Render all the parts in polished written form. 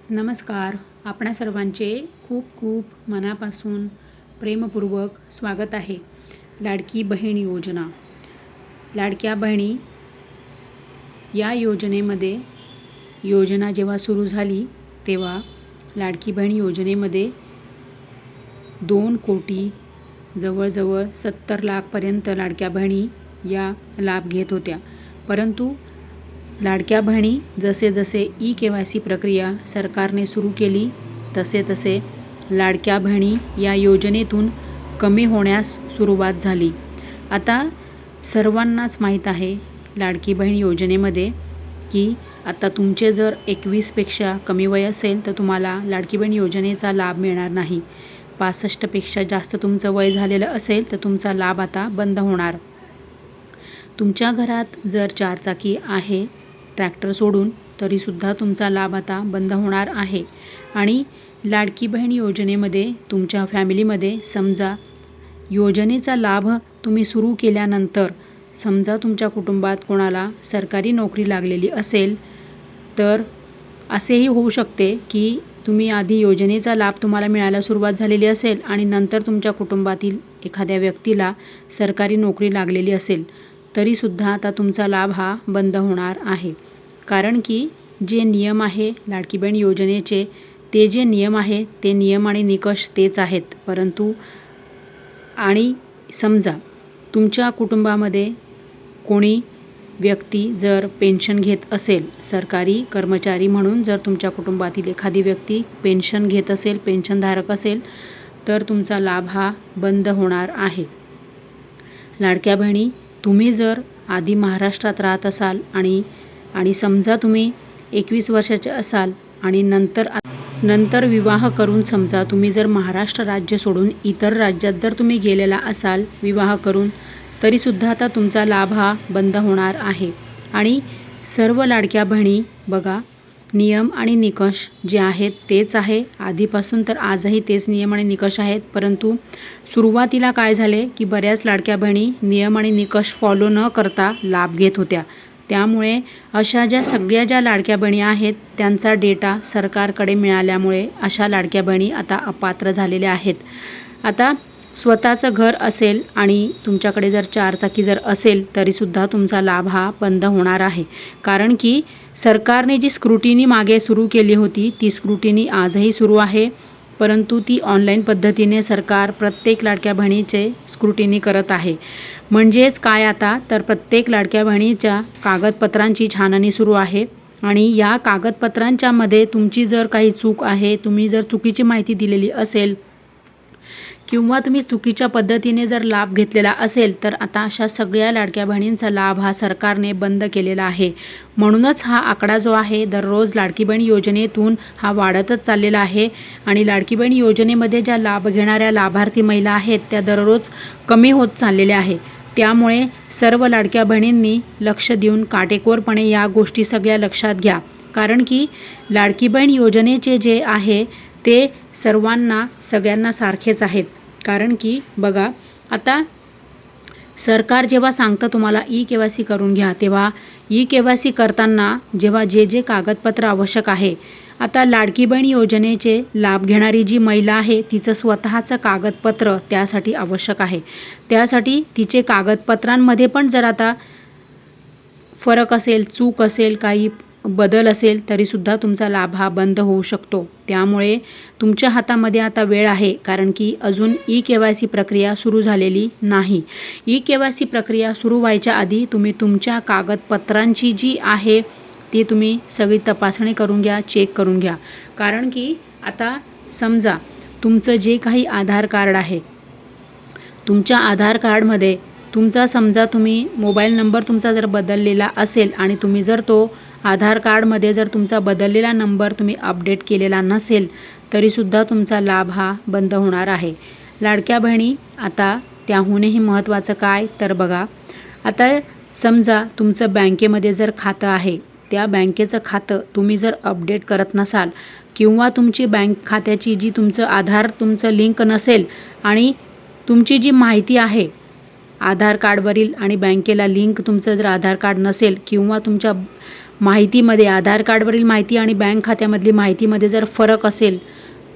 नमस्कार. आपणा सर्वांचे खूप खूप मनापासून प्रेमपूर्वक स्वागत आहे. लाडकी बहीण योजना. लाडक्या बहिणी या योजनेमध्ये योजना जेव्हा सुरू झाली तेव्हा लाडकी बहीण योजनेमध्ये 2 कोटी जवळजवळ 70 लाखपर्यंत लाडक्या बहिणी या लाभ घेत होत्या. परंतु लाडक्या बहिणी जसे जसे KYC प्रक्रिया सरकारने सुरू केली तसे तसे लाडक्या बहिणी या योजनेतून कमी होण्यास सुरुवात झाली. आता सर्वांनाच माहीत आहे लाडकी बहीण योजनेमध्ये की आता तुमचे जर 21पेक्षा कमी वय असेल तर तुम्हाला लाडकी बहीण योजनेचा लाभ मिळणार नाही. 65पेक्षा जास्त तुमचं वय झालेलं असेल तर तुमचा लाभ आता बंद होणार. तुमच्या घरात जर 4 चाकी आहे ट्रॅक्टर सोडून तरीसुद्धा तुमचा लाभ आता बंद होणार आहे. आणि लाडकी बहीण योजनेमध्ये तुमच्या फॅमिलीमध्ये समजा योजनेचा लाभ तुम्ही सुरू केल्यानंतर समजा तुमच्या कुटुंबात कोणाला सरकारी नोकरी लागलेली असेल तर असेही होऊ शकते की तुम्ही आधी योजनेचा लाभ तुम्हाला मिळायला सुरुवात झालेली असेल आणि नंतर तुमच्या कुटुंबातील एखाद्या व्यक्तीला सरकारी नोकरी लागलेली असेल तरीसुद्धा आता तुमचा लाभ हा बंद होणार आहे. कारण की जे नियम आहे लाडकी बहीण योजनेचे ते जे नियम आहे ते नियम आणि निकष तेच आहेत. परंतु आणि समजा तुमच्या कुटुंबामध्ये कोणी व्यक्ती जर पेन्शन घेत असेल, सरकारी कर्मचारी म्हणून जर तुमच्या कुटुंबातील एखादी व्यक्ती पेन्शन घेत असेल, पेन्शनधारक असेल तर तुमचा लाभ हा बंद होणार आहे. लाडक्या बहिणी तुम्ही जर आधी महाराष्ट्रात राहत असाल आणि समजा तुम्ही 21 वर्षाचे असाल आणि नंतर विवाह करून समजा तुम्ही जर महाराष्ट्र राज्य सोडून इतर राज्यात जर तुम्ही गेलेला असाल विवाह करून तरीसुद्धा आता तुमचा लाभ हा बंद होणार आहे. आणि सर्व लाडक्या बहिणी बघा नियम आणि निकष जे आहेत तेच आहे. आधीपासून तर आजही तेच नियम आणि निकष आहेत. परंतु सुरुवातीला काय झाले की बऱ्याच लाडक्या बहिणी नियम आणि निकष फॉलो न करता लाभ घेत होत्या. त्यामुळे अशा सगळ्या ज्या लाडक्या बहिणी आहेत त्यांचा डेटा सरकारकडे मिळाल्यामुळे अशा लाडक्या बहिणी आता अपात्र झालेल्या आहेत. आता स्वतःचं घर असेल आणि तुमच्याकडे जर 4 चाकी जर असेल तरीसुद्धा तुमचा लाभ हा बंद होणार आहे. कारण की सरकारने जी स्क्रुटिनी मागे सुरू केली होती ती स्क्रुटिनी आजही सुरू आहे. परंतु ती ऑनलाईन पद्धतीने सरकार प्रत्येक लाडक्या बहिणीचे स्क्रुटिनी करत आहे. म्हणजेच काय आता तर प्रत्येक लाडक्या बहिणीच्या कागदपत्रांची छाननी सुरू आहे. आणि या कागदपत्रांच्या मध्ये तुमची जर काही चूक आहे, तुम्ही जर चुकीची माहिती दिलेली असेल किंवा तुम्ही चुकीच्या पद्धतीने जर लाभ घेतलेला असेल तर आता अशा सगळ्या लाडक्या बहिणींचा लाभ हा सरकारने बंद केलेला आहे. म्हणूनच हा आकडा जो आहे दररोज लाडकी बहीण योजनेतून हा वाढतच चाललेला आहे. आणि लाडकी बहीण योजनेमध्ये ज्या लाभ घेणाऱ्या लाभार्थी महिला आहेत त्या दररोज कमी होत चाललेल्या आहे. त्यामुळे सर्व लाडक्या बहिणींनी लक्ष देऊन काटेकोरपणे या गोष्टी सगळ्या लक्षात घ्या. कारण की लाडकी बहीण योजनेचे जे आहे ते सगळ्यांना सारखेच आहेत. कारण की बघा आता सरकार जेव्हा सांगतं तुम्हाला KYC करून घ्या तेव्हा KYC करताना जेव्हा जे कागदपत्र आवश्यक आहे आता लाडकी बहीण योजनेचे लाभ घेणारी जी महिला आहे तिचं स्वतःचं कागदपत्र त्यासाठी आवश्यक आहे. त्यासाठी तिचे कागदपत्रांमध्ये पण जर आता फरक असेल, चूक असेल, काही बदल असेल तरीसुद्धा तुमचा लाभ हा बंद होऊ शकतो. त्यामुळे तुमच्या हातामध्ये आता वेळ आहे. कारण की अजून KYC प्रक्रिया सुरू झालेली नाही. KYC प्रक्रिया सुरू व्हायच्या आधी तुम्ही तुमच्या कागदपत्रांची जी आहे ती तुम्ही सगळी तपासणी करून घ्या, चेक करून घ्या. कारण की आता समजा तुमचं जे काही आधार कार्ड आहे तुमच्या आधार कार्डमध्ये तुमचा समजा तुम्ही मोबाईल नंबर तुमचा जर बदललेला असेल आणि तुम्ही जर तो आधार कार्डमध्ये जर तुमचा बदललेला नंबर तुम्ही अपडेट केलेला नसेल तरीसुद्धा तुमचा लाभ हा बंद होणार आहे. लाडक्या बहिणी आता त्याहूनही महत्त्वाचं काय तर बघा आता समजा तुमचं बँकेमध्ये जर खातं आहे त्या बँकेचं खातं तुम्ही जर अपडेट करत नसाल किंवा तुमची बँक खात्याची जी तुमचं लिंक नसेल आणि तुमची जी माहिती आहे आधार कार्डवरील आणि बँकेला लिंक तुमचं जर आधार कार्ड नसेल किंवा तुमच्या माहितीमध्ये आधार कार्डवरील माहिती आणि बँक खात्यामधली माहितीमध्ये जर फरक असेल,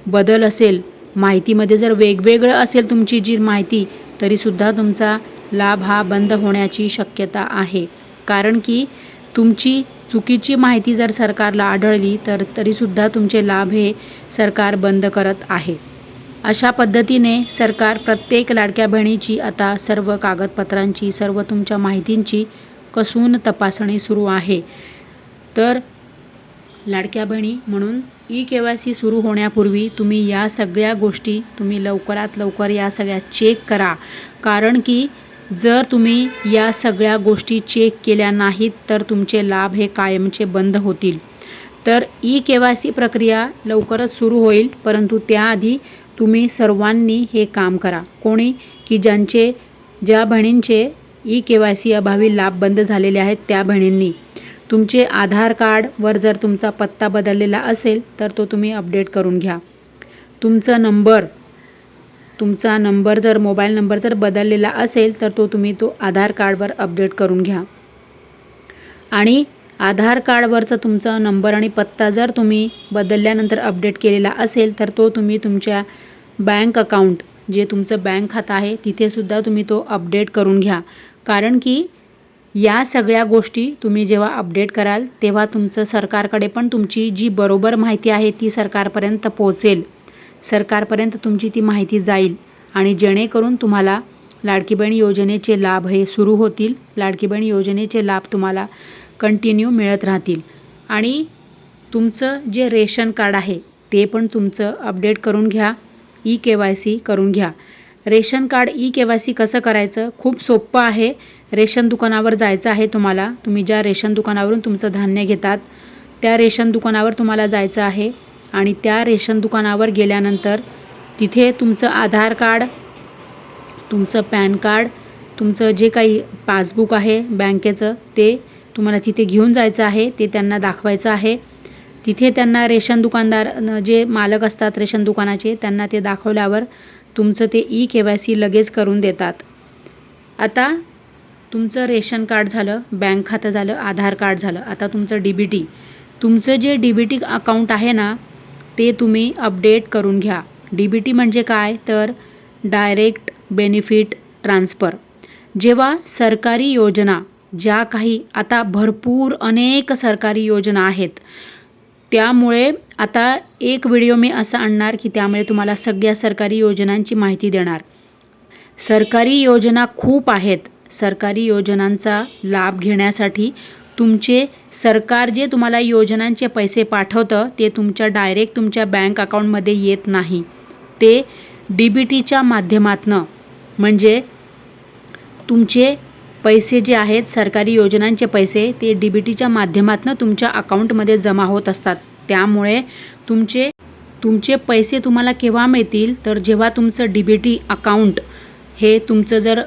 बदल असेल, माहितीमध्ये जर वेगवेगळं असेल तुमची जी माहिती, तरीसुद्धा तुमचा लाभ हा बंद होण्याची शक्यता आहे. कारण की तुमची चुकीची माहिती जर सरकारला आढळली तर तरीसुद्धा तुमचे लाभ हे सरकार बंद करत आहे. अशा पद्धतीने सरकार प्रत्येक लाडक्या बहिणीची आता सर्व कागदपत्रांची, सर्व तुमच्या माहितींची कसून तपासणी सुरू आहे. तर लाडक्या बहिणी म्हणून ई-KYC सुरू होण्यापूर्वी तुम्ही या सगळ्या गोष्टी तुम्ही लवकरात लवकर या सगळ्या चेक करा. कारण की जर तुम्ही या सगळ्या गोष्टी चेक केल्या नाहीत तर तुमचे लाभ हे कायमचे बंद होतील. तर ई-KYC प्रक्रिया लवकरच सुरू होईल, परंतु त्याआधी तुम्ही सर्वांनी हे काम करा. कोणी की ज्या बहिणींचे ई-KYC अभावी लाभ बंद झालेले आहेत त्या बहिणींनी तुमचे आधार कार्डवर जर तुमचा पत्ता बदललेला असेल तर तो तुम्ही अपडेट करून घ्या. तुमचा नंबर जर मोबाईल नंबर जर बदललेला असेल तर तुम्ही आधार कार्डवर अपडेट करून घ्या. आणि आधार कार्डवरचा तुमचा नंबर आणि पत्ता जर तुम्ही बदलल्यानंतर अपडेट केलेला असेल तर तुम्ही तुमच्या बँक अकाउंट जे तुमचं बँक खातं आहे तिथेसुद्धा तुम्ही अपडेट करून घ्या. कारण की या सगळ्या गोष्टी तुम्ही जेव्हा अपडेट कराल तेव्हा तुमचं सरकारकडे पण तुमची जी बरोबर माहिती आहे ती सरकारपर्यंत पोहोचेल. सरकारपर्यंत तुमची ती माहिती जाईल आणि जेणेकरून तुम्हाला लाडकी बहीण योजनेचे लाभ हे सुरू होतील. लाडकी बहीण योजनेचे लाभ तुम्हाला कंटिन्यू मिळत राहतील. आणि तुमचं जे रेशन कार्ड आहे ते पण तुमचं अपडेट करून घ्या, ई-KYC करून घ्या. रेशन कार्ड ई-KYC कसं करायचं? खूप सोपं आहे. रेशन दुकानावर जायचं आहे तुम्हाला. तुम्ही ज्या रेशन दुकानावरून तुमचं धान्य घेतात त्या रेशन दुकानावर तुम्हाला जायचं आहे. आणि त्या रेशन दुकानावर गेल्यानंतर तिथे तुमचं आधार कार्ड, तुमचं पॅन कार्ड, तुमचं जे काही पासबुक आहे बँकेचं ते तुम्हाला तिथे घेऊन जायचं आहे. ते त्यांना दाखवायचं आहे. तिथे त्यांना रेशन दुकानदार जे मालक असतात रेशन दुकानाचे त्यांना ते दाखवल्यावर तुमचं ते ई-KYC लगेच करून देतात. आता तुमचं रेशन कार्ड झालं, बँक खातं झालं, आधार कार्ड झालं. आता तुमचं DBT, तुमचं जे DBT अकाउंट आहे ना ते तुम्ही अपडेट करून घ्या. DBT म्हणजे काय तर डायरेक्ट बेनिफिट ट्रान्सफर. जेव्हा सरकारी योजना ज्या काही आता भरपूर अनेक सरकारी योजना आहेत, त्यामुळे आता एक व्हिडिओ मी असा आणणार की त्यामुळे तुम्हाला सगळ्या सरकारी योजनांची माहिती देणार. सरकारी योजना खूप आहेत. सरकारी योजनांचा लाभ घेण्यासाठी तुमचे सरकार जे तुम्हाला योजनांचे पैसे पाठवतं ते डायरेक्ट तुमच्या बँक अकाउंटमध्ये येत नाही. ते DBTच्या माध्यमातनं, म्हणजे तुमचे पैसे जे आहेत सरकारी योजनांचे पैसे ते DBTच्या माध्यमातनं तुमच्या अकाउंटमध्ये जमा होत असतात. त्यामुळे तुमचे पैसे तुम्हाला केव्हा मिळतील तर जेव्हा तुमचं DBT अकाउंट हे तुमचं जर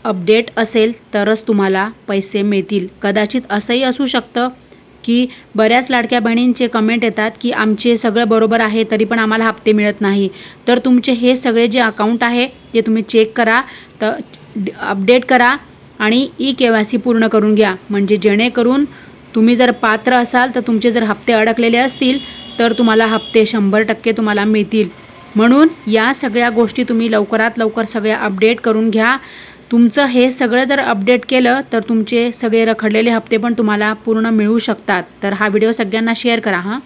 अपडेट असेल तरच तुम्हाला पैसे मिळतील. कदाचित असंही असू शकतं की बऱ्याच लाडक्या बहिणींचे कमेंट येतात की आमचे सगळं बरोबर आहे तरी पण आम्हाला हप्ते मिळत नाही. तर तुमचे हे सगळे जे अकाउंट आहे ते तुम्ही चेक करा, तर अपडेट करा आणि ई-KYC पूर्ण करून घ्या. म्हणजे जेणेकरून तुम्ही जर पात्र असाल तर तुमचे जर हप्ते अडकलेले असतील तर तुम्हाला हप्ते 100% तुम्हाला मिळतील. म्हणून या सगळ्या गोष्टी तुम्ही लवकरात लवकर सगळ्या अपडेट करून घ्या. तुमचं हे सगळं जर अपडेट केलं तर तुमचे सगळे रखडलेले हप्ते पण तुम्हाला पूर्ण मिळू शकतात. तर हा व्हिडिओ सगळ्यांना शेअर करा.